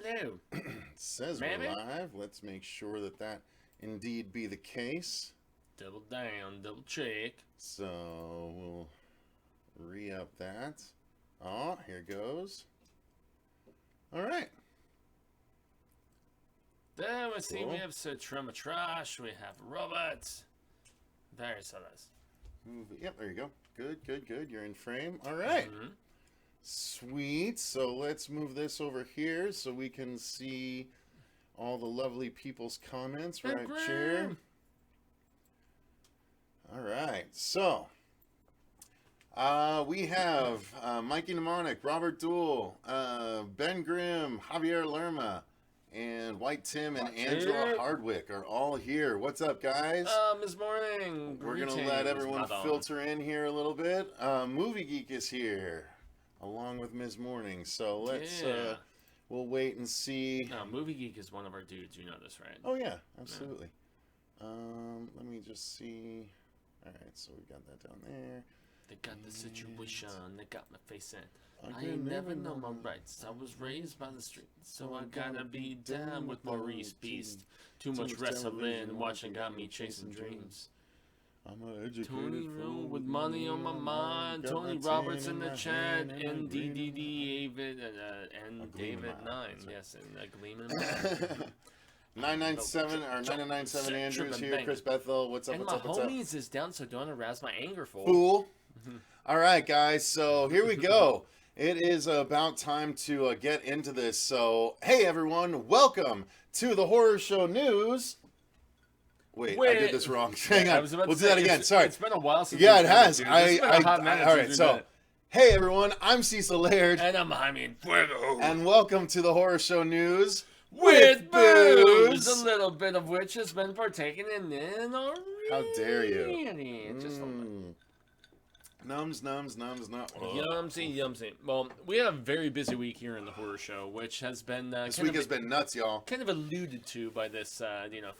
hello. It says Maybe? we're live. Let's make sure that that indeed be the case. Double down, double check. So we'll re-up that. Oh, here goes. All right. There we see Cool. we have Trema Trash, we have robots. There's others. Yep, there you go. Good, good, good. You're in frame. All right. Mm-hmm. Sweet. So let's move this over here so we can see all the lovely people's comments right here. All right. So we have Mikey Mnemonic, Robert Duell, Ben Grimm, Javier Lerma, and White Tim and Angela Hardwick are all here. What's up, guys? This morning. We're going to let everyone filter in here a little bit. Movie Geek is here, along with Ms. Morning. So let's, we'll wait and see. No, Movie Geek is one of our dudes. You know this, right? Oh, yeah, absolutely. Yeah. Let me just see. All right, so we got that down there. They got the situation, they got my face in. I ain't never know my rights. I was raised by the street, so I gotta be down with Maurice Beast. Too much wrestling, watching got me chasing dreams. I'm an educated Tony fool Rule with money on my mind. Tony Roberts in the chat, and David and David 9. Yes, and Gleeman. 997 or 997 Andrews here. Chris Bethel, what's up? And what's my up? What's up? homies is down, so don't arouse my anger, Fool. All right, guys. So here we go. It is about time to get into this. So, hey, everyone. Welcome to the Horror Show News. Wait, I did this wrong. Hang on. We'll do that again. Sorry. It's been a while since. Yeah, it has. All right, so, hey, everyone. I'm Cecil Laird. And I'm Jaime Fuego. And welcome to the Horror Show News with booze. A little bit of which has been partaken in already. How dare you? Just a little. Nums. Yumsy. Well, we had a very busy week here in the Horror Show, which has been this week has been nuts, y'all. Kind of alluded to by this,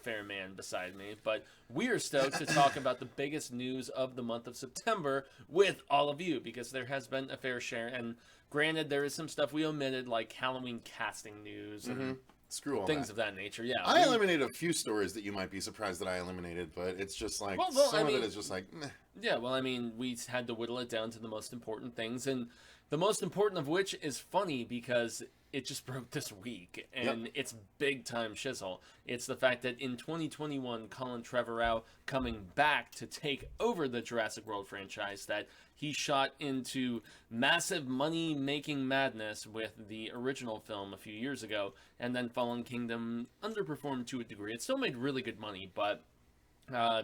fair man beside me. But we are stoked to talk about the biggest news of the month of September with all of you, because there has been a fair share. And granted, there is some stuff we omitted, like Halloween casting news and screw all things that. of that nature. Yeah, I eliminated a few stories that you might be surprised that I eliminated, but it's just like some of it is just like meh. Yeah, well, I mean, we had to whittle it down to the most important things, and the most important of which is funny because it just broke this week, and it's big time shizzle. It's the fact that in 2021, Colin Trevorrow coming back to take over the Jurassic World franchise, that he shot into massive money-making madness with the original film a few years ago, and then Fallen Kingdom underperformed to a degree. It still made really good money, but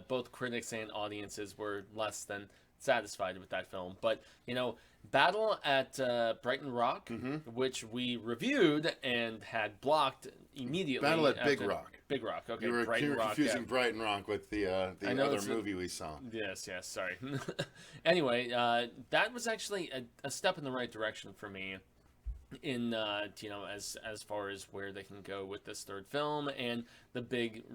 both critics and audiences were less than satisfied with that film. But, Battle at Brighton Rock, which we reviewed and had blocked immediately. Battle at Big Rock. Big Rock, okay. You were Brighton Rock, confusing Brighton Rock with the other movie we saw. Yes, sorry. Anyway, that was actually a step in the right direction for me in as far as where they can go with this third film, and the big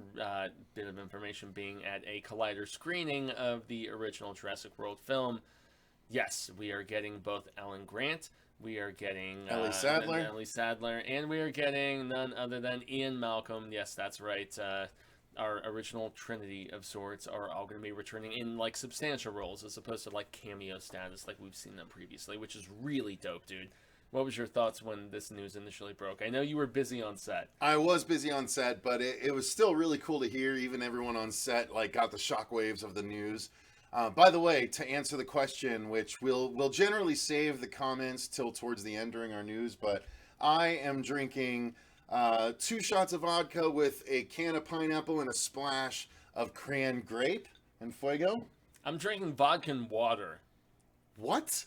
bit of information being at a Collider screening of the original Jurassic World film. Yes, we are getting both Alan Grant, we are getting Ellie Sadler, and we are getting none other than Ian Malcolm. Yes, that's right. Our original trinity of sorts are all going to be returning in like substantial roles as opposed to like cameo status like we've seen them previously, which is really dope, dude. What was your thoughts when this news initially broke? I know you were busy on set. I was busy on set, but it was still really cool to hear. Even everyone on set got the shockwaves of the news. By the way, to answer the question, which we'll generally save the comments till towards the end during our news, but I am drinking 2 shots of vodka with a can of pineapple and a splash of cran grape and Fuego. I'm drinking vodka and water. What?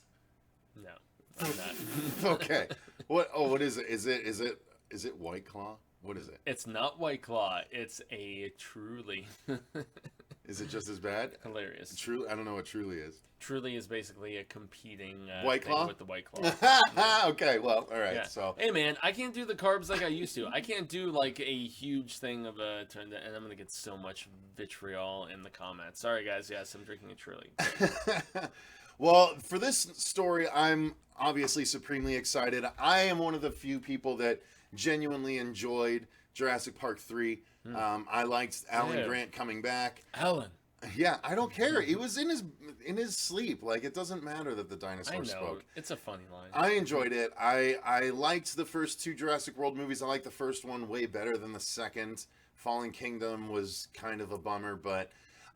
No. I'm not. Okay. What is it? Is it White Claw? What is it? It's not White Claw. It's a Truly. Is it just as bad? Hilarious. Truly, I don't know what Truly is. Truly is basically a competing White Claw with the White Claw. Okay, well, all right. Yeah. So, hey man, I can't do the carbs like I used to. I can't do like a huge thing of a turn, and I'm gonna get so much vitriol in the comments. Sorry guys. Yes, I'm drinking a Truly. Well, for this story, I'm obviously supremely excited. I am one of the few people that genuinely enjoyed Jurassic Park 3. I liked Alan Grant coming back. Alan. Yeah, I don't care. He was in his sleep. Like, it doesn't matter that the dinosaur spoke. It's a funny line. I enjoyed it. I liked the first 2 Jurassic World movies. I liked the first one way better than the second. Fallen Kingdom was kind of a bummer, but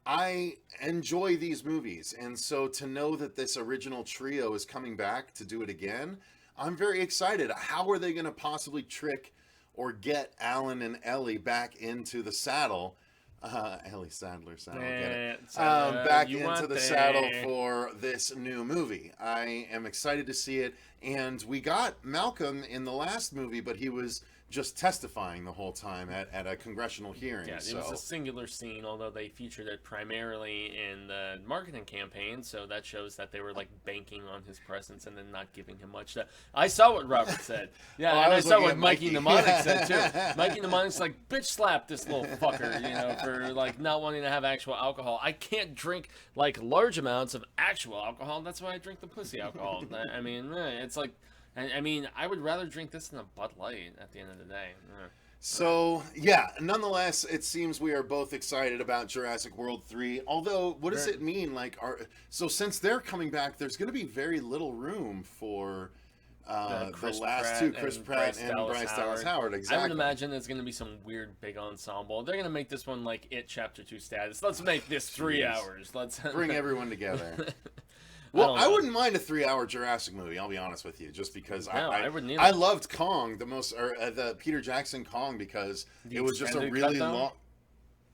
I enjoy these movies. And so to know that this original trio is coming back to do it again, I'm very excited. How are they going to possibly trick or get Alan and Ellie back into the saddle? Ellie Sadler, get it. Back into the saddle for this new movie. I am excited to see it. And we got Malcolm in the last movie, but he was just testifying the whole time at a congressional hearing. Yeah, it was a singular scene, although they featured it primarily in the marketing campaign, so that shows that they were like banking on his presence and then not giving him much. I saw what Robert said. Yeah, and I saw what Mikey Mnemonic said too. Mikey Mnemonic's like, bitch slap this little fucker, for like not wanting to have actual alcohol. I can't drink like large amounts of actual alcohol. That's why I drink the pussy alcohol. I mean, it's like, I mean, I would rather drink this than a Bud Light at the end of the day. So, yeah, nonetheless, it seems we are both excited about Jurassic World 3. Although, what does it mean? Like, so since they're coming back, there's going to be very little room for the last two, Chris Pratt and Bryce Dallas Howard. Exactly. I would imagine there's going to be some weird big ensemble. They're going to make this one like It Chapter 2 status. Let's make this 3 hours. Let's bring everyone together. Well, I wouldn't mind a 3-hour Jurassic movie. I'll be honest with you, just because I loved Kong the Peter Jackson Kong because it was just a really long.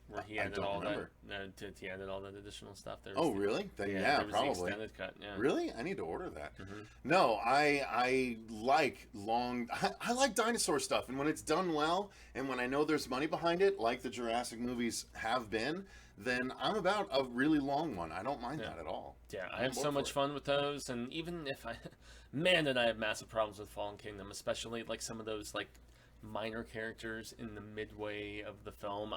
Where he added all that. He added all that additional stuff. Really? Then probably. The extended cut. Yeah. Really? I need to order that. No, I like I like dinosaur stuff, and when it's done well, and when I know there's money behind it, like the Jurassic movies have been, then I'm about a really long one. I don't mind that at all. Yeah, I have so much fun with those, and even if did I have massive problems with Fallen Kingdom, especially like some of those like minor characters in the midway of the film.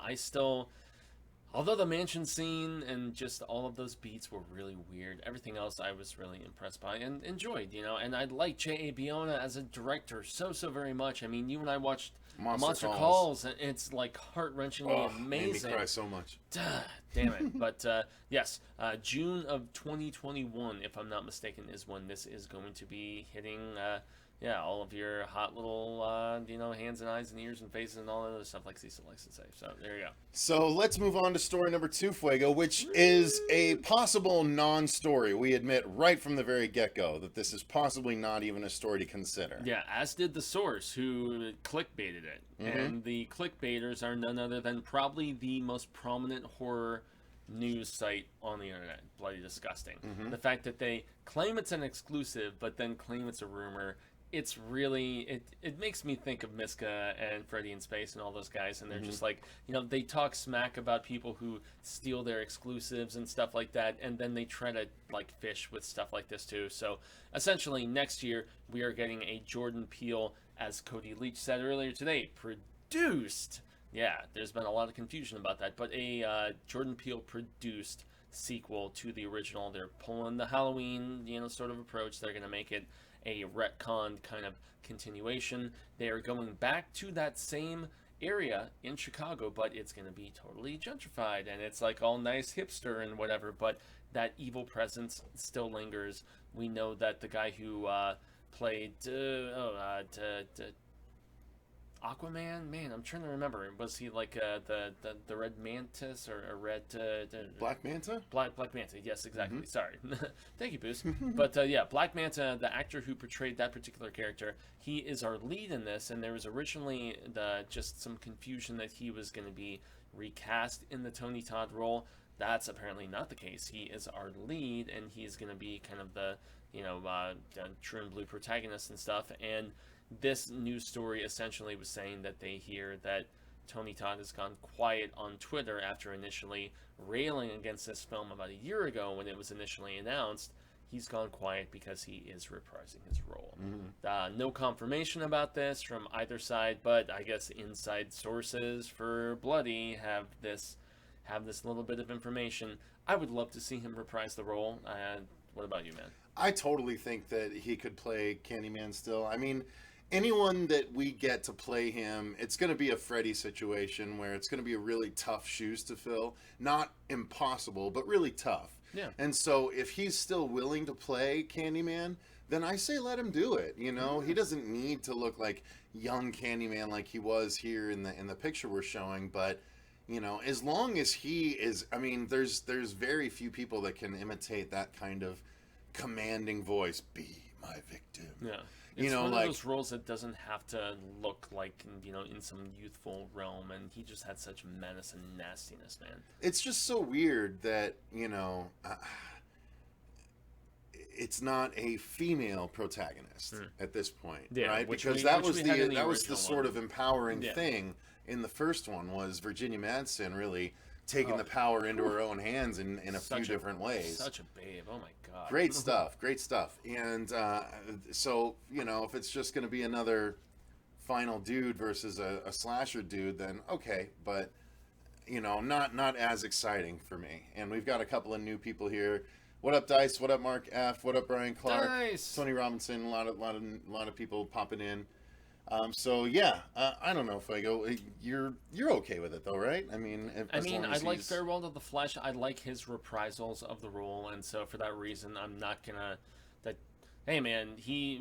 Although the mansion scene and just all of those beats were really weird, everything else I was really impressed by and enjoyed, and I like J.A. Bayona as a director so very much. I mean, you and I watched Monster Calls, and it's like heart-wrenchingly amazing. Made me cry so much. Damn it. But yes, June of 2021, if I'm not mistaken, is when this is going to be hitting all of your hot little, hands and eyes and ears and faces and all that other stuff like Cecil likes to say. So there you go. So let's move on to story number 2, Fuego, which is a possible non-story. We admit right from the very get-go that this is possibly not even a story to consider. Yeah, as did the source who clickbaited it. And the clickbaiters are none other than probably the most prominent horror news site on the internet. Bloody disgusting. The fact that they claim it's an exclusive, but then claim it's a rumor. It's really, it makes me think of Miska and Freddy in Space and all those guys, and they're just like, they talk smack about people who steal their exclusives and stuff like that, and then they try to like fish with stuff like this too. So essentially next year we are getting a Jordan Peele, as Cody Leach said earlier today, produced, there's been a lot of confusion about that, but a Jordan Peele produced sequel to the original. They're pulling the Halloween, sort of approach. They're going to make it a retconned kind of continuation. They are going back to that same area in Chicago, but it's going to be totally gentrified, and it's like all nice hipster and whatever, but that evil presence still lingers. We know that the guy who played Aquaman, man, I'm trying to remember. Was he like the Red Mantis or a Red Black Manta? Black Manta, yes, exactly. Sorry, thank you, Boos. But Black Manta, the actor who portrayed that particular character, he is our lead in this. And there was originally just some confusion that he was going to be recast in the Tony Todd role. That's apparently not the case. He is our lead, and he's going to be kind of the true and blue protagonist and stuff. And this news story essentially was saying that they hear that Tony Todd has gone quiet on Twitter after initially railing against this film about a year ago when it was initially announced. He's gone quiet because he is reprising his role. No confirmation about this from either side, but I guess inside sources for Bloody have this little bit of information. I would love to see him reprise the role. What about you, man? I totally think that he could play Candyman still. I mean, anyone that we get to play him, it's going to be a Freddy situation where it's going to be a really tough shoes to fill. Not impossible, but really tough. Yeah. And so if he's still willing to play Candyman, then I say let him do it. You know, he doesn't need to look like young Candyman like he was here in the picture we're showing, but you know, as long as he is, I mean, there's very few people that can imitate that kind of commanding voice. Be my victim. Yeah. You It's know, one like, of those roles that doesn't have to look like, you know, in some youthful realm, and he just had such menace and nastiness, man. it's just so weird that, you know, it's not a female protagonist at this point, Yeah, right? which Because we had in the that was the original sort one. of empowering Yeah. thing in the first one, was Virginia Madsen really taking the power into her own hands in a few different ways. Such a babe. Oh my god. Great stuff, great stuff. And so, you know, if it's just going to be another final dude versus a slasher dude, then okay, but you know, not as exciting for me. And we've got a couple of new people here. What up, Dice? What up, Mark F? What up, Brian Clark? Dice! Tony Robinson. A lot of people popping in. So yeah, I don't know, Fuego. You're okay with it though, right? I mean, I like Farewell to the Flesh. I like his reprisals of the role, and so for that reason, I'm not gonna. Hey man, he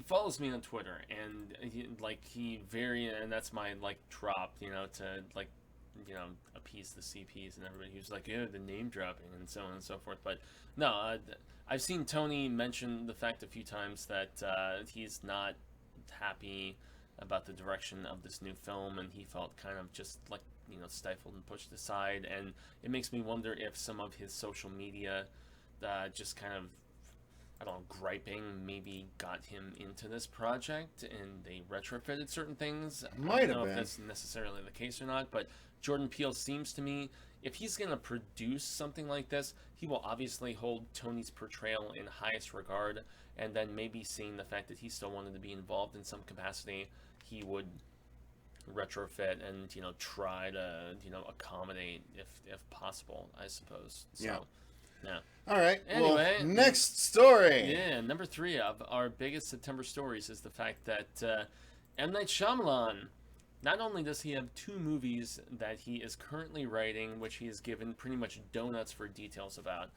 follows me on Twitter, and and that's my drop, you know, to appease the CPs and everybody. He was like, yeah, the name dropping and so on and so forth. But no, I've seen Tony mention the fact a few times that he's not happy about the direction of this new film, and he felt kind of just stifled and pushed aside. And it makes me wonder if some of his social media just kind of, I don't know, griping maybe got him into this project, and they retrofitted certain things. I don't know if that's necessarily the case or not, but Jordan Peele seems to me, if he's going to produce something like this, he will obviously hold Tony's portrayal in highest regard, and then maybe seeing the fact that he still wanted to be involved in some capacity, he would retrofit and try to accommodate if possible, I suppose. So, yeah. All right. Anyway, well, next story. Yeah, number 3 of our biggest September stories is the fact that M. Night Shyamalan, not only does he have 2 movies that he is currently writing, which he has given pretty much donuts for details about.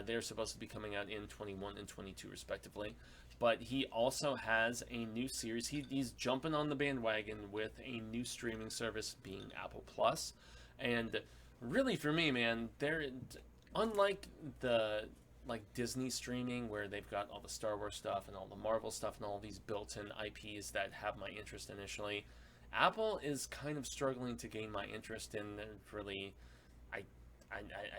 They're supposed to be coming out in 21 and 22 respectively. But he also has a new series. He's jumping on the bandwagon with a new streaming service being Apple Plus. And really for me, man, unlike the Disney streaming where they've got all the Star Wars stuff and all the Marvel stuff and all these built-in IPs that have my interest initially, Apple is kind of struggling to gain my interest in really, I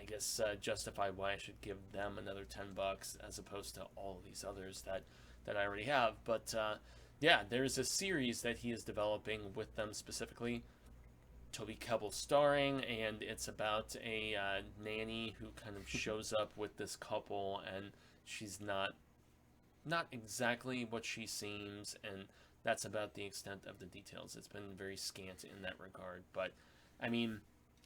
guess, justify why I should give them another $10 as opposed to all of these others that I already have. But yeah, there's a series that he is developing with them specifically, Toby Kebbell starring, and it's about a nanny who kind of shows up with this couple, and she's not exactly what she seems, and that's about the extent of the details. It's been very scant in that regard. But I mean,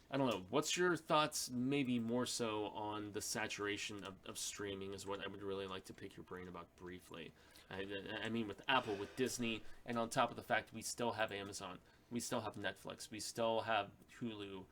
I don't know, what's your thoughts, maybe more so on the saturation of streaming is what I would really like to pick your brain about briefly. I mean, with Apple, with Disney, and on top of the fact we still have Amazon, we still have Netflix, we still have Hulu,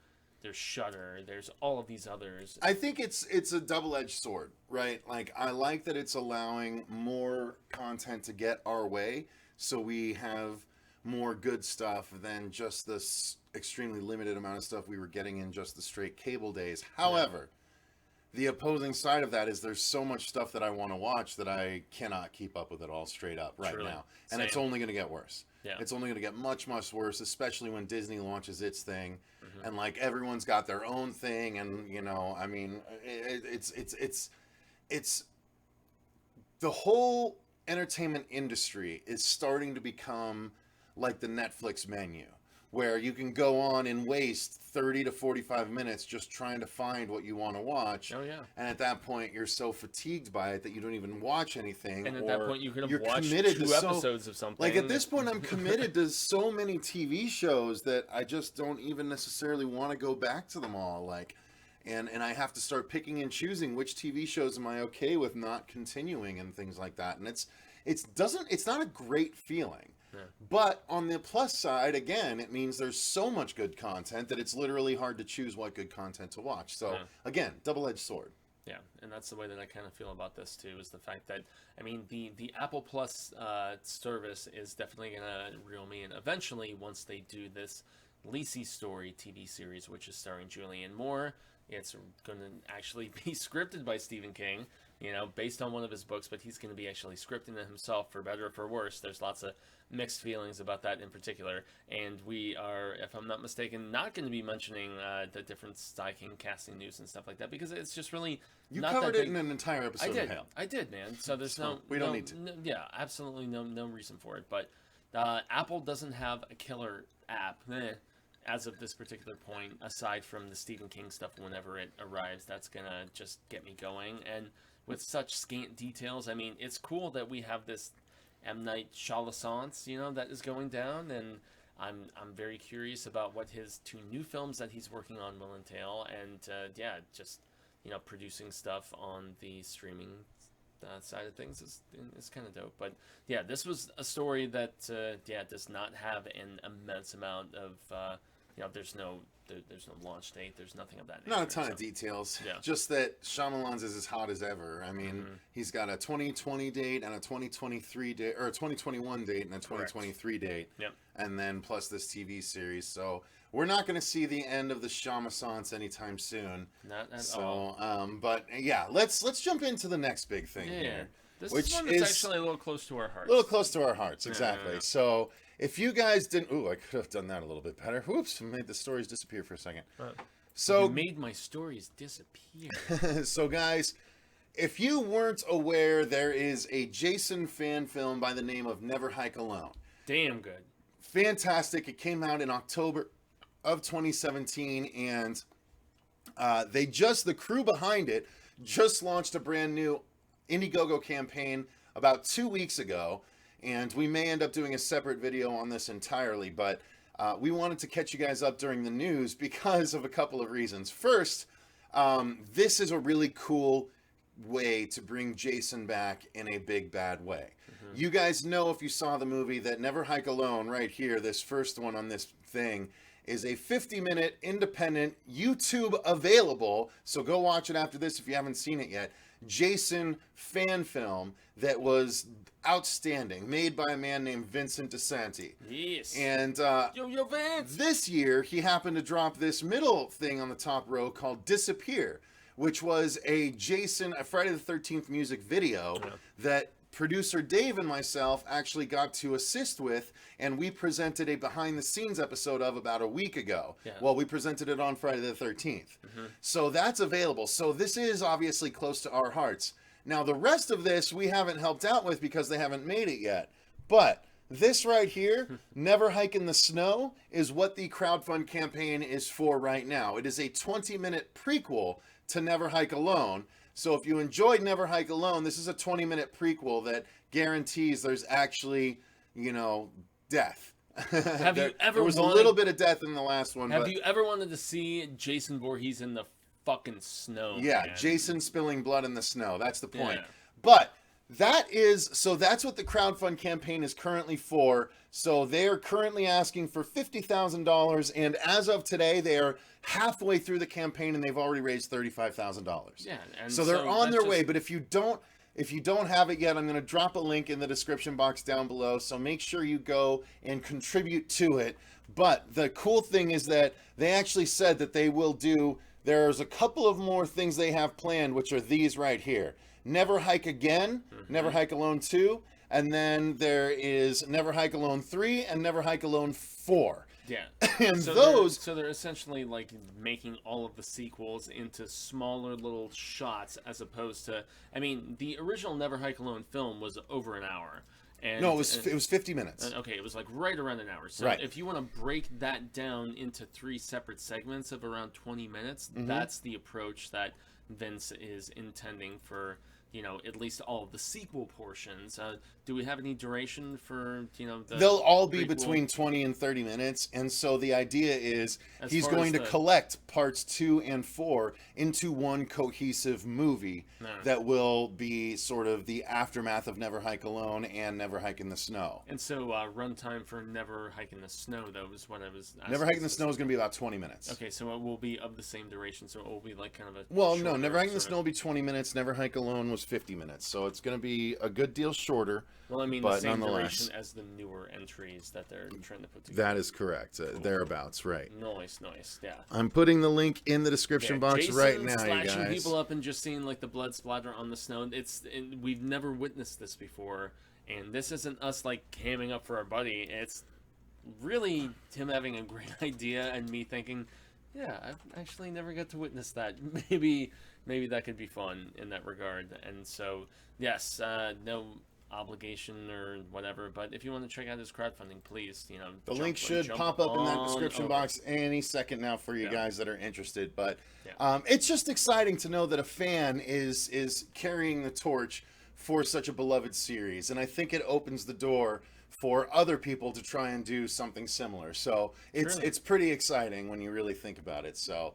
there's Shudder, there's all of these others. I think it's a double-edged sword, right? Like, I like that it's allowing more content to get our way, so we have more good stuff than just this extremely limited amount of stuff we were getting in just the straight cable days. However, the opposing side of that is there's so much stuff that I want to watch that I cannot keep up with it all straight up right now. And it's only going to get worse. Yeah. It's only going to get much, much worse, especially when Disney launches its thing. Mm-hmm. And like everyone's got their own thing. And, I mean, it's the whole entertainment industry is starting to become like the Netflix menu, where you can go on and waste 30 to 45 minutes just trying to find what you want to watch. Oh, yeah. And at that point, you're so fatigued by it that you don't even watch anything. And at that point, you could have watched 2 episodes of something. Like, at this point, I'm committed to so many TV shows that I just don't even necessarily want to go back to them all. Like, and I have to start picking and choosing which TV shows am I okay with not continuing and things like that. And it's it's not a great feeling. Yeah. But on the plus side, again, it means there's so much good content that it's literally hard to choose what good content to watch. So again, double-edged sword. Yeah, and that's the way that I kind of feel about this too, is the fact that, I mean, the Apple Plus service is definitely going to reel me in eventually once they do this Lacey Story TV series, which is starring Julianne Moore. It's going to actually be scripted by Stephen King, you know, based on one of his books, but he's going to be actually scripting it himself, for better or for worse. There's lots of mixed feelings about that in particular, and we are, if I'm not mistaken, not going to be mentioning the different Sky King casting news and stuff like that, because it's just really you not covered that it big. in an entire episode of Hell. I did, man. So there's we don't need to. Yeah, absolutely no reason for it. But Apple doesn't have a killer app as of this particular point, aside from the Stephen King stuff. Whenever it arrives, that's gonna just get me going. And with such scant details, I mean, it's cool that we have this M. Night Shyamalan, you know, that is going down, and I'm very curious about what his 2 new films that he's working on will entail, and just, you know, producing stuff on the streaming side of things is kind of dope. But yeah, this was a story that does not have an immense amount of you know, there's no launch date, there's nothing of that nature. Not a ton of details. Yeah. Just that Shyamalan's is as hot as ever. I mean, he's got a 2020 date and a 2023 date, or a 2021 date and a 2023 date. Yep. And then plus this TV series. So we're not going to see the end of the Shyamalan anytime soon. Not at all. But yeah, let's jump into the next big thing here. This which is one that's actually a little close to our hearts. A little close to our hearts, exactly. Yeah. So if you guys didn't... Ooh, I could have done that a little bit better. Whoops, made the stories disappear for a second. So you made my stories disappear. So guys, if you weren't aware, there is a Jason fan film by the name of Never Hike Alone. Damn good. Fantastic. It came out in October of 2017, and the crew behind it just launched a brand new Indiegogo campaign about 2 weeks ago, and we may end up doing a separate video on this entirely, but we wanted to catch you guys up during the news because of a couple of reasons. First, this is a really cool way to bring Jason back in a big bad way. You guys know, if you saw the movie, that Never Hike Alone right here, this first one on this thing, is a 50-minute independent, YouTube available, so go watch it after this if you haven't seen it yet, Jason fan film that was outstanding, made by a man named Vincent DeSanti. Yes. And Yo, Vince! This year, he happened to drop this middle thing on the top row called Disappear, which was a Friday the 13th music video that producer Dave and myself actually got to assist with, and we presented a behind-the-scenes episode of about a week ago. Yeah. Well, we presented it on Friday the 13th. So that's available. So this is obviously close to our hearts. Now, the rest of this we haven't helped out with because they haven't made it yet. But this right here, Never Hike in the Snow, is what the crowdfund campaign is for right now. It is a 20-minute prequel to Never Hike Alone. So if you enjoyed Never Hike Alone, this is a 20-minute prequel that guarantees there's actually, you know, death. There was a little bit of death in the last one. Have you ever wanted to see Jason Voorhees in the fucking snow? Yeah, man? Jason spilling blood in the snow. That's the point. Yeah. But that's what the crowdfund campaign is currently for. So they are currently asking for $50,000, and as of today, they are halfway through the campaign, and they've already raised $35,000. Yeah, and so they're on their way. But if you don't have it yet, I'm going to drop a link in the description box down below. So make sure you go and contribute to it. But the cool thing is that they actually said that they will do. There's a couple of more things they have planned, which are these right here. Never Hike Again, Never Hike Alone 2, and then there is Never Hike Alone 3 and Never Hike Alone 4. Yeah. And so they're essentially like making all of the sequels into smaller little shots, as opposed to, I mean, the original Never Hike Alone film was over an hour. And, no, it was 50 minutes. Okay, it was like right around an hour. So if you want to break that down into 3 separate segments of around 20 minutes, that's the approach that Vince is intending for at least all of the sequel portions. Do we have any duration for, They'll all be prequel? between 20 and 30 minutes. And so the idea is As he's far going as to the- collect parts 2 and 4 into one cohesive movie that will be sort of the aftermath of Never Hike Alone and Never Hike in the Snow. And so runtime for Never Hike in the Snow, though, is what I was asking. Never Hike in the Snow is going to be about 20 minutes. Okay, so it will be of the same duration, so it will be like kind of a Well, no, shorter Never Hike in the sort of- Snow will be 20 minutes. Never Hike Alone was 50 minutes. So it's going to be a good deal shorter. Well, I mean, but the same nonetheless, duration as the newer entries that they're trying to put together. that is correct. Thereabouts, right. Nice, yeah. I'm putting the link in the description box Jason right now, you slashing guys. people up and just seeing like the blood splatter on the snow. We've never witnessed this before, and this isn't us like hamming up for our buddy. It's really him having a great idea and me thinking, yeah, I've actually never got to witness that. Maybe that could be fun in that regard. And so, yes, no obligation or whatever, but if you want to check out his crowdfunding, please, The link should jump pop up in that on description over. box any second now for you guys that are interested. But Yeah. it's just exciting to know that a fan is carrying the torch for such a beloved series, and I think it opens the door for other people to try and do something similar. So Truly. it's pretty exciting when you really think about it. So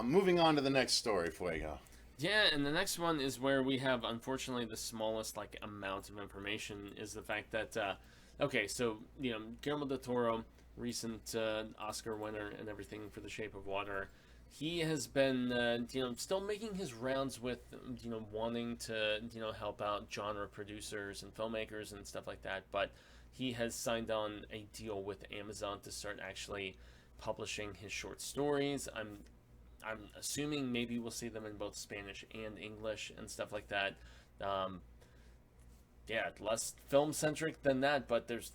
moving on to the next story, Fuego. Yeah, and the next one is where we have, unfortunately, the smallest amount of information is the fact that, okay, so Guillermo del Toro, recent Oscar winner and everything for The Shape of Water, he has been, still making his rounds with, wanting to, help out genre producers and filmmakers and stuff like that, but he has signed on a deal with Amazon to start actually publishing his short stories. I'm assuming maybe we'll see them in both Spanish and English and stuff like that. Less film-centric than that, but there's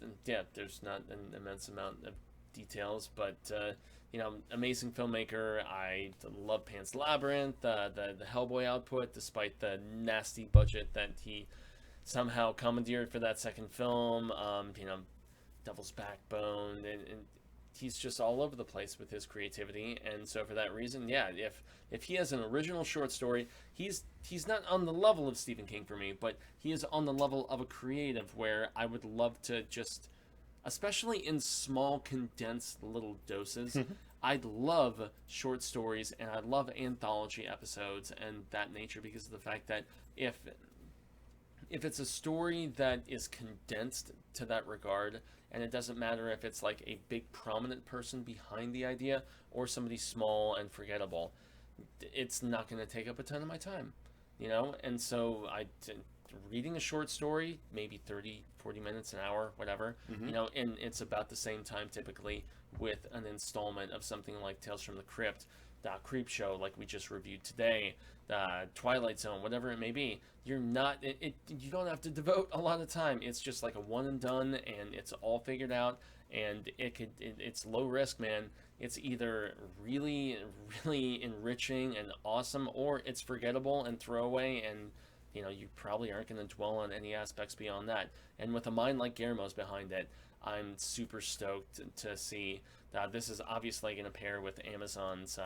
not an immense amount of details. But, amazing filmmaker. I love Pan's Labyrinth, the Hellboy output, despite the nasty budget that he somehow commandeered for that second film. Devil's Backbone, and he's just all over the place with his creativity, and so for that reason, if he has an original short story, he's not on the level of Stephen King for me, but he is on the level of a creative where I would love to just, especially in small condensed little doses, I'd love short stories and I love anthology episodes and that nature, because of the fact that if it's a story that is condensed to that regard, and it doesn't matter if it's like a big prominent person behind the idea or somebody small and forgettable, it's not going to take up a ton of my time, and so reading a short story, maybe 30, 40 minutes, an hour, whatever, and it's about the same time typically with an installment of something like Tales from the Crypt, Creep Show, like we just reviewed today, Twilight Zone, whatever it may be. You don't have to devote a lot of time. It's just like a one and done, and it's all figured out, and it's low risk, man. It's either really, really enriching and awesome, or it's forgettable and throwaway, and you probably aren't going to dwell on any aspects beyond that. And with a mind like Guillermo's behind it, I'm super stoked to see that this is obviously going to pair with Amazon's,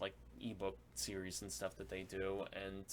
like ebook series and stuff that they do. And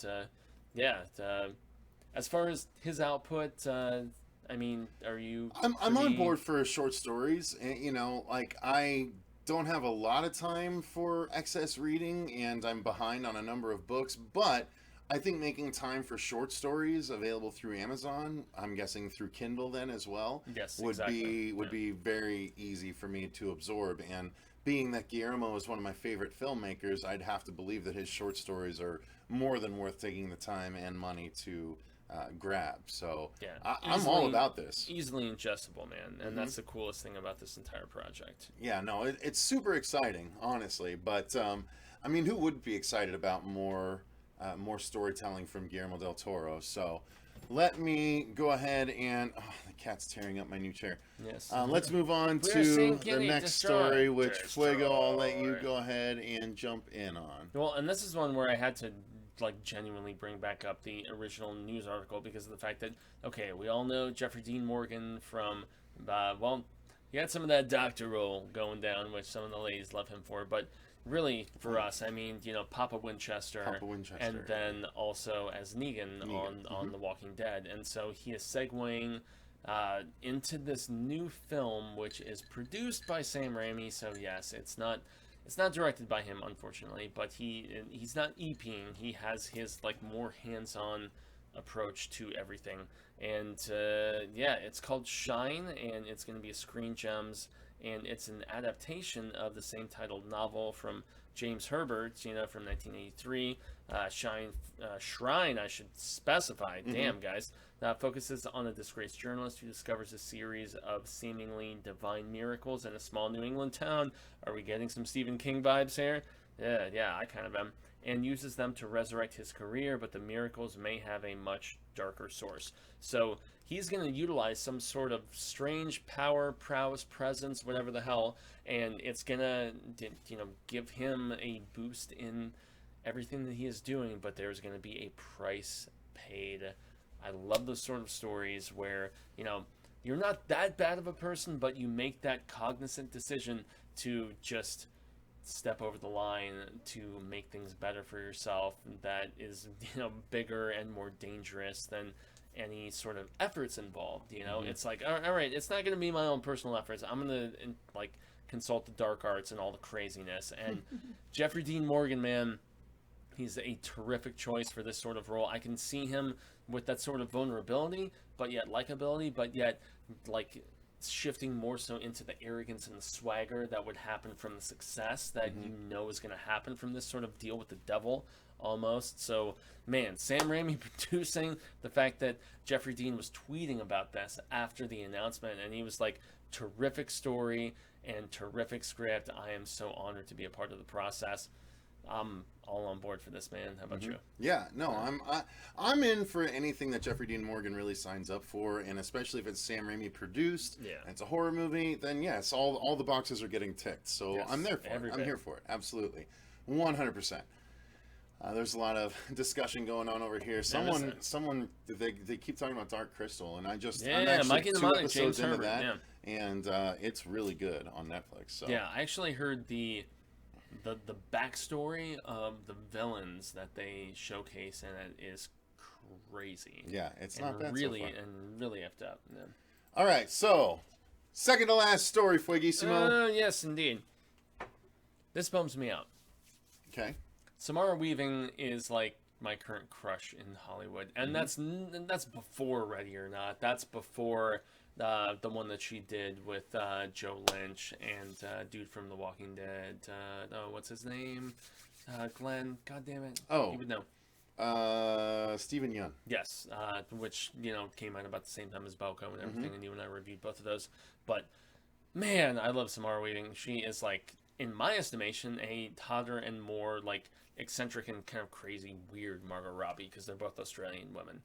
as far as his output, I mean, are you? I'm on board for short stories, and I don't have a lot of time for excess reading, and I'm behind on a number of books, but I think making time for short stories available through Amazon, I'm guessing through Kindle then as well, Yes, would exactly. be very easy for me to absorb. And being that Guillermo is one of my favorite filmmakers, I'd have to believe that his short stories are more than worth taking the time and money to grab. So I'm all about this. Easily ingestible, man, and that's the coolest thing about this entire project. Yeah, no, it's super exciting, honestly. But I mean, who wouldn't be excited about more storytelling from Guillermo del Toro? So let me go ahead and the cat's tearing up my new chair. Yes. Let's move on We're to sinking the it, next destroy, story, which destroy. Fuego, I'll let you go ahead and jump in on. Well, and this is one where I had to genuinely bring back up the original news article because of the fact that, okay, we all know Jeffrey Dean Morgan from, he had some of that doctor role going down, which some of the ladies love him for, but really for us, I mean, Papa Winchester, and then also as Negan. On The Walking Dead, and so he is segueing into this new film, which is produced by Sam Raimi. So yes, it's not directed by him, unfortunately, but he's not EPing. He has his like more hands-on approach to everything, and it's called Shine, and it's going to be a Screen Gems, and it's an adaptation of the same titled novel from James Herbert, from 1983. Shrine, I should specify. Damn, guys. Focuses on a disgraced journalist who discovers a series of seemingly divine miracles in a small New England town. Are we getting some Stephen King vibes here? Yeah, I kind of am. And uses them to resurrect his career, but the miracles may have a much darker source. So he's going to utilize some sort of strange power, prowess, presence, whatever the hell, and it's going to, give him a boost in everything that he is doing, but there's going to be a price paid. I love those sort of stories where, you're not that bad of a person, but you make that cognizant decision to just step over the line to make things better for yourself that is, bigger and more dangerous than any sort of efforts involved. It's like, all right, it's not going to be my own personal efforts. I'm going to consult the dark arts and all the craziness. And Jeffrey Dean Morgan, man, he's a terrific choice for this sort of role. I can see him with that sort of vulnerability, but yet likability, but yet like shifting more so into the arrogance and the swagger that would happen from the success that is going to happen from this sort of deal with the devil almost. So man, Sam Raimi producing, the fact that Jeffrey Dean was tweeting about this after the announcement, and he was like, terrific story and terrific script. I am so honored to be a part of the process. I'm all on board for this, man. How about you? Yeah, no, I'm in for anything that Jeffrey Dean Morgan really signs up for, and especially if it's Sam Raimi produced, and it's a horror movie, then yes, all the boxes are getting ticked. So yes, I'm there for it. I'm here for it. Absolutely, 100%. There's a lot of discussion going on over here. Someone, they keep talking about Dark Crystal, and I'm actually 2 episodes into that, and it's really good on Netflix. So yeah, I actually heard the backstory of the villains that they showcase in it is crazy. Yeah, it's not bad really so far. And really effed up. Yeah. All right, so second to last story, Fueguissimo. Yes, indeed. This bums me out. Okay. Samara Weaving is like my current crush in Hollywood, and that's before Ready or Not. That's before the one that she did with Joe Lynch and dude from The Walking Dead. What's his name? Glenn. God damn it. Oh, you would know. Stephen Yeun. Yes, which came out about the same time as Belko and everything, and you and I reviewed both of those. But man, I love Samara Weaving. She is like, in my estimation, a hotter and more like eccentric and kind of crazy, weird Margot Robbie, because they're both Australian women.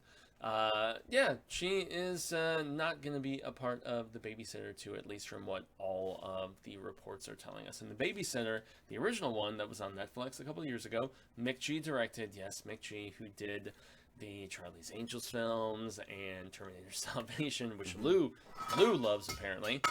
She is not going to be a part of The Babysitter 2, at least from what all of the reports are telling us. And The Babysitter, the original one that was on Netflix a couple of years ago, Mick G directed. Yes, Mick G, who did the Charlie's Angels films and Terminator Salvation, which Lou loves apparently.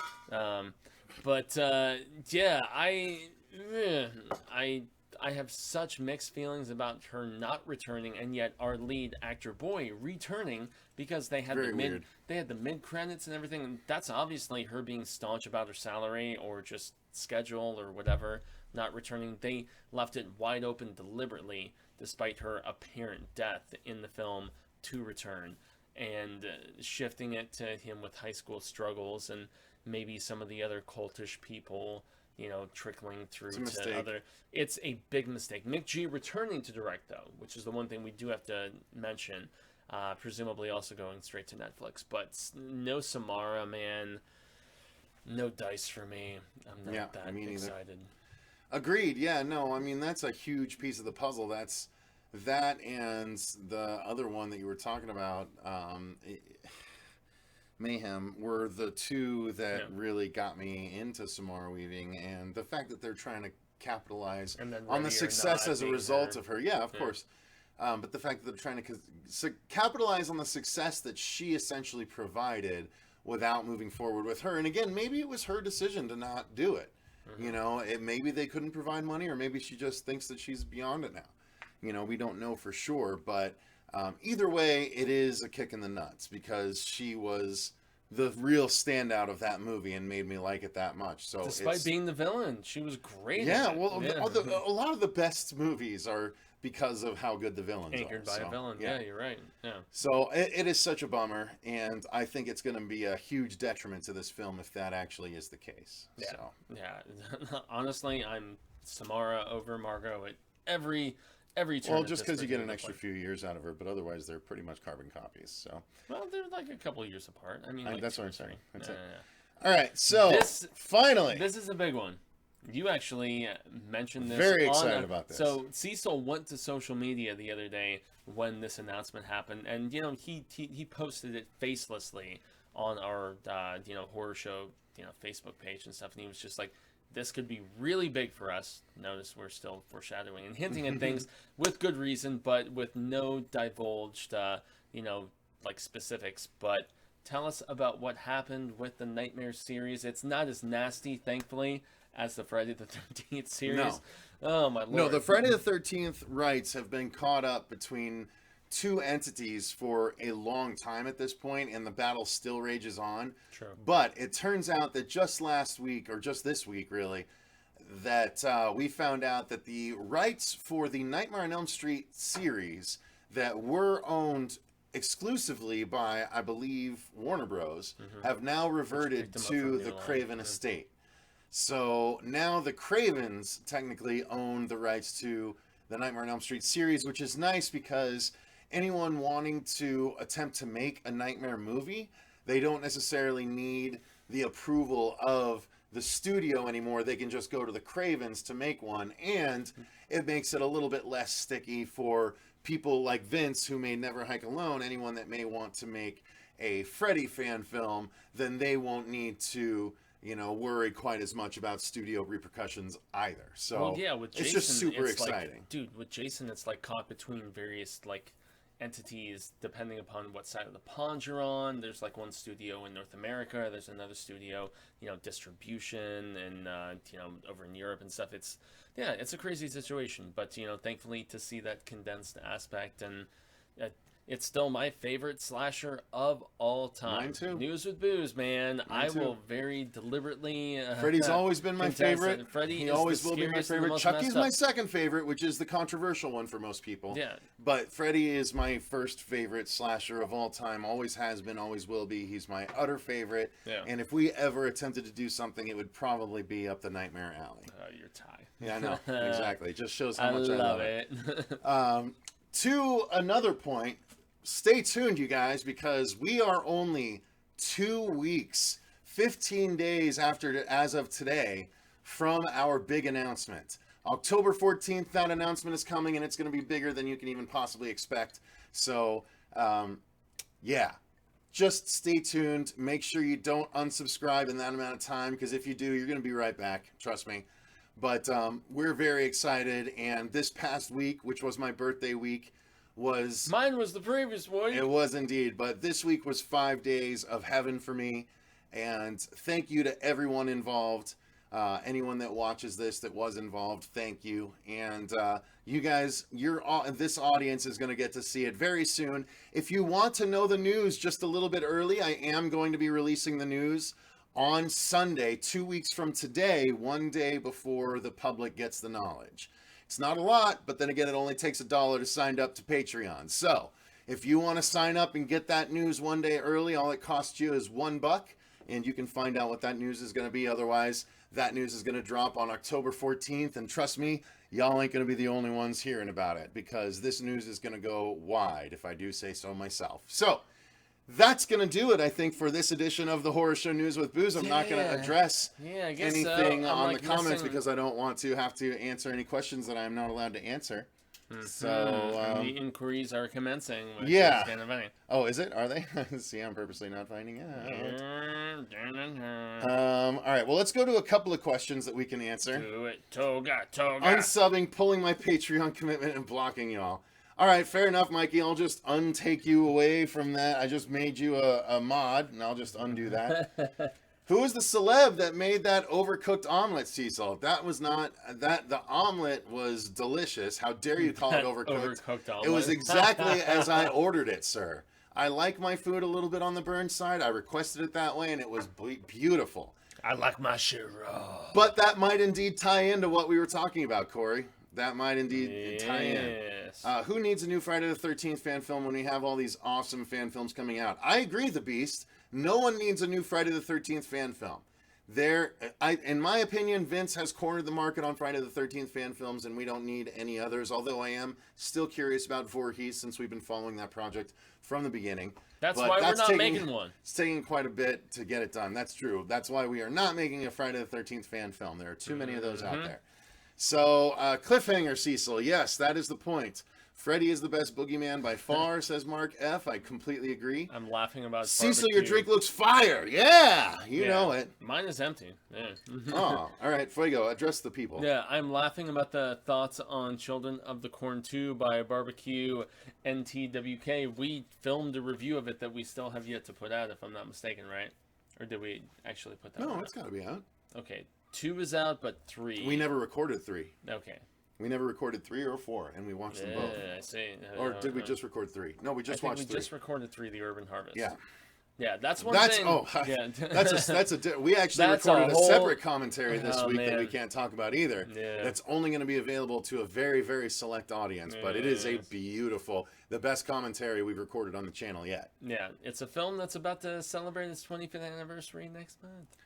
I have such mixed feelings about her not returning, and yet our lead actor boy returning, because they had the mid credits and everything. And that's obviously her being staunch about her salary or just schedule or whatever, not returning. They left it wide open deliberately, despite her apparent death in the film, to return, and shifting it to him with high school struggles and maybe some of the other cultish people, trickling through to other. It's a big mistake. Mick G returning to direct, though, which is the one thing we do have to mention. Presumably also going straight to Netflix. But no Samara, man. No dice for me. I'm not that excited. Agreed. Yeah, no, I mean, that's a huge piece of the puzzle. That's that and the other one that you were talking about, Mayhem, were the two that really got me into Samara Weaving, and the fact that they're trying to capitalize on the success as a result of her. Yeah, of course. But the fact that they're trying to capitalize on the success that she essentially provided without moving forward with her. And again, maybe it was her decision to not do it. You know, maybe they couldn't provide money, or maybe she just thinks that she's beyond it now. You know, we don't know for sure, but either way, it is a kick in the nuts because she was the real standout of that movie and made me like it that much. So despite being the villain, she was great. Yeah, well, a lot of the best movies are because of how good the villains anchored by a villain. Yeah, you're right. Yeah. So it is such a bummer, and I think it's going to be a huge detriment to this film if that actually is the case. Yeah. So. Yeah. Honestly, I'm Samara over Margot at every turn. Well, just because you get an extra few years out of her, but otherwise they're pretty much carbon copies. So. Well, they're like a couple of years apart. I mean, like that's what I'm saying. That's it. Yeah. All right, so finally, this is a big one. You actually mentioned this. Very excited about this. So Cecil went to social media the other day when this announcement happened, and he posted it facelessly on our horror show Facebook page and stuff, and he was just like, this could be really big for us. Notice we're still foreshadowing and hinting at things with good reason, but with no divulged like specifics. But tell us about what happened with the Nightmare series. It's not as nasty, thankfully, as the Friday the 13th series. No. Oh, my lord. No, the Friday the 13th rights have been caught up between two entities for a long time at this point, and the battle still rages on. True. But it turns out that just last week, or just this week, really, that we found out that the rights for the Nightmare on Elm Street series that were owned exclusively by, I believe, Warner Bros. Have now reverted to the Craven estate. So now the Cravens technically own the rights to the Nightmare on Elm Street series, which is nice because anyone wanting to attempt to make a Nightmare movie, they don't necessarily need the approval of the studio anymore. They can just go to the Cravens to make one, and it makes it a little bit less sticky for people like Vince, who made Never Hike Alone. Anyone that may want to make a Freddy fan film, then they won't need to worry quite as much about studio repercussions either. So well, yeah, with Jason, it's just super exciting. Like, dude, with Jason, it's like caught between various like entities depending upon what side of the pond you're on. There's like one studio in North America, there's another studio, distribution, and over in Europe and stuff. It's a crazy situation, but thankfully to see that condensed aspect, and it's still my favorite slasher of all time. Mine too. News with Booze, man. Mine too. Will very deliberately. Freddy's always been my favorite. He always will be my favorite. Chucky's my second favorite, which is the controversial one for most people. Yeah. But Freddy is my first favorite slasher of all time. Always has been, always will be. He's my utter favorite. Yeah. And if we ever attempted to do something, it would probably be up the Nightmare Alley. You're tied. Yeah, I know. Exactly. It just shows how much I love it. To another point, stay tuned, you guys, because we are only 2 weeks, 15 days as of today, from our big announcement. October 14th, that announcement is coming, and it's going to be bigger than you can even possibly expect. So, just stay tuned. Make sure you don't unsubscribe in that amount of time, because if you do, you're going to be right back. Trust me. But we're very excited, and this past week, which was my birthday week, mine was the previous one. It was indeed, but this week was 5 days of heaven for me, and thank you to everyone involved. Anyone that watches this that was involved, thank you. And you guys, this audience is going to get to see it very soon. If you want to know the news just a little bit early, I am going to be releasing the news on Sunday, 2 weeks from today, one day before the public gets the knowledge. It's not a lot, but then again, it only takes $1 to sign up to Patreon. So if you want to sign up and get that news one day early, all it costs you is $1, and you can find out what that news is going to be. Otherwise, that news is going to drop on October 14th, and trust me, y'all ain't going to be the only ones hearing about it, because this news is going to go wide, if I do say so myself. So that's going to do it, I think, for this edition of the Horror Show News with Booze. I'm not going to address anything on the comments because I don't want to have to answer any questions that I'm not allowed to answer. So the inquiries are commencing. Which is kind of funny. Oh, is it? Are they? See, I'm purposely not finding out. All right. Well, let's go to a couple of questions that we can answer. Do it, Toga. Unsubbing, pulling my Patreon commitment, and blocking y'all. All right, fair enough, Mikey. I'll just untake you away from that. I just made you a mod, and I'll just undo that. Who was the celeb that made that overcooked omelet, Cecil? That was not that. The omelet was delicious. How dare you call it overcooked? Overcooked omelet. It was exactly as I ordered it, sir. I like my food a little bit on the burn side. I requested it that way, and it was beautiful. I like my shit raw. But that might indeed tie into what we were talking about, Corey. That might indeed tie in. Who needs a new Friday the 13th fan film when we have all these awesome fan films coming out? I agree, The Beast. No one needs a new Friday the 13th fan film. In my opinion, Vince has cornered the market on Friday the 13th fan films, and we don't need any others, although I am still curious about Voorhees since we've been following that project from the beginning. That's why we're not making one. It's taking quite a bit to get it done. That's true. That's why we are not making a Friday the 13th fan film. There are too many of those out there. So, cliffhanger, Cecil. Yes, that is the point. Freddy is the best boogeyman by far, says Mark F. I completely agree. I'm laughing about Cecil, your drink looks fire. Yeah, you know it. Mine is empty. Yeah. Oh, all right. Fuego, address the people. Yeah, I'm laughing about the thoughts on Children of the Corn 2 by Barbecue NTWK. We filmed a review of it that we still have yet to put out, if I'm not mistaken, right? Or did we actually put that out? No, it's got to be out. Okay. 2 is out, but 3. We never recorded 3. Okay. We never recorded 3 or 4, and we watched them both. Yeah, I see. Or did we just record 3? No, we just watched 3. We just recorded 3, The Urban Harvest. Yeah. Yeah, that's one thing. Oh, yeah. We actually recorded a separate commentary this week that we can't talk about either. Yeah. That's only going to be available to a very, very select audience, but it is the best commentary we've recorded on the channel yet. Yeah, it's a film that's about to celebrate its 25th anniversary next month.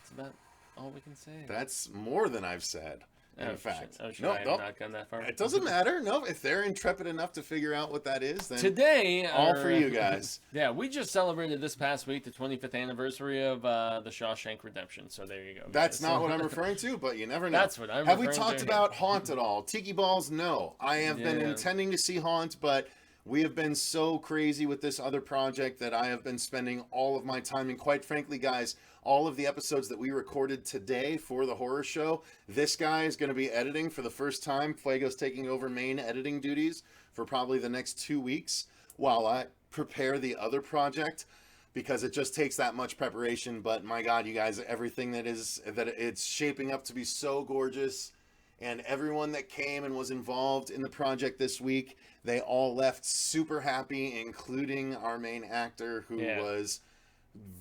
It's about all we can say. That's more than I've said. In fact, I have not gone that far. It doesn't matter. No, if they're intrepid enough to figure out what that is, then today, all for you guys. Yeah, we just celebrated this past week the 25th anniversary of the Shawshank Redemption. So there you go. That's not what I'm referring to, but you never know. That's what I'm. Have we talked about Haunt at all? Tiki Balls? No. I have been intending to see Haunt, but we have been so crazy with this other project that I have been spending all of my time, and quite frankly, guys, all of the episodes that we recorded today for the horror show, this guy is going to be editing for the first time. Fuego's taking over main editing duties for probably the next 2 weeks while I prepare the other project, because it just takes that much preparation. But my God, you guys, everything that it's shaping up to be so gorgeous. And everyone that came and was involved in the project this week, they all left super happy, including our main actor, who was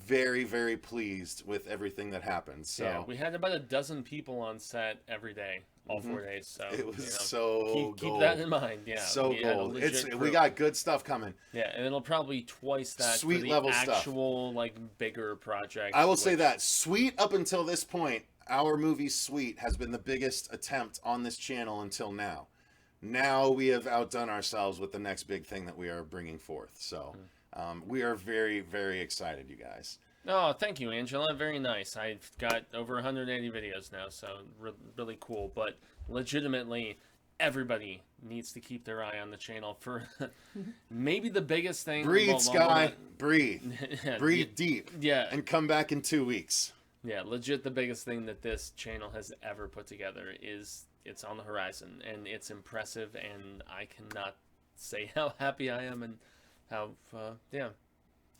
very, very pleased with everything that happened. So we had about a dozen people on set every day, all 4 days. So it was keep that in mind. Yeah, so gold. We got good stuff coming. Yeah, and it'll probably twice that sweet for the level actual stuff. Like bigger project. I will say that sweet up until this point. Our movie Sweet has been the biggest attempt on this channel until now. Now we have outdone ourselves with the next big thing that we are bringing forth. So we are very, very excited, you guys. Oh, thank you, Angela. Very nice. I've got over 180 videos now, so really cool. But legitimately, everybody needs to keep their eye on the channel for maybe the biggest thing. Breathe, Sky. Breathe. Breathe deep. Yeah. And come back in 2 weeks. Yeah, legit the biggest thing that this channel has ever put together is it's on the horizon, and it's impressive, and I cannot say how happy I am and how,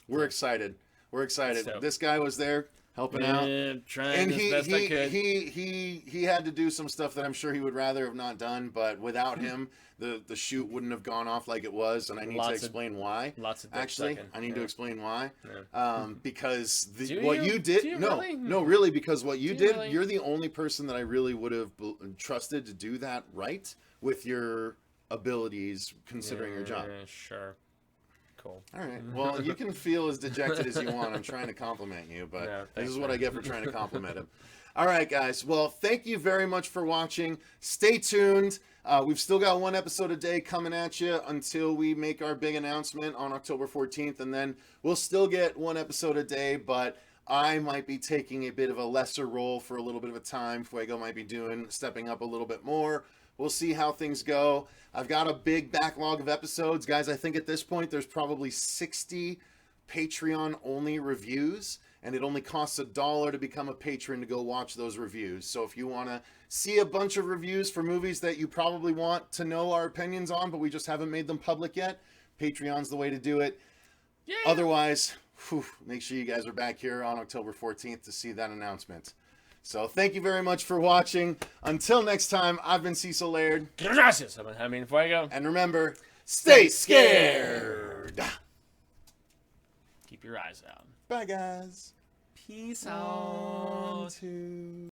We're excited. We're excited. This guy was there helping out. Trying as best I could. He had to do some stuff that I'm sure he would rather have not done, but without him, the shoot wouldn't have gone off like it was, and I need to explain why. I need to explain why. Yeah. Because what you did, really, because what you did, you're the only person that I really would have trusted to do that right with your abilities, considering your job. Sure. Cool. All right. Well, you can feel as dejected as you want. I'm trying to compliment you, but this is what I get for trying to compliment him. All right, guys. Well, thank you very much for watching. Stay tuned. We've still got 1 episode a day coming at you until we make our big announcement on October 14th, and then we'll still get 1 episode a day, but I might be taking a bit of a lesser role for a little bit of a time. Fuego might be stepping up a little bit more. We'll see how things go. I've got a big backlog of episodes. Guys, I think at this point there's probably 60 Patreon-only reviews, and it only costs $1 to become a patron to go watch those reviews. So if you want to see a bunch of reviews for movies that you probably want to know our opinions on, but we just haven't made them public yet, Patreon's the way to do it. Yeah. Otherwise, make sure you guys are back here on October 14th to see that announcement. So thank you very much for watching. Until next time, I've been Cecil Laird. Gracias. I'm Jaime Fuego. And remember, stay scared. Keep your eyes out. Bye, guys. Peace out. 1, 2.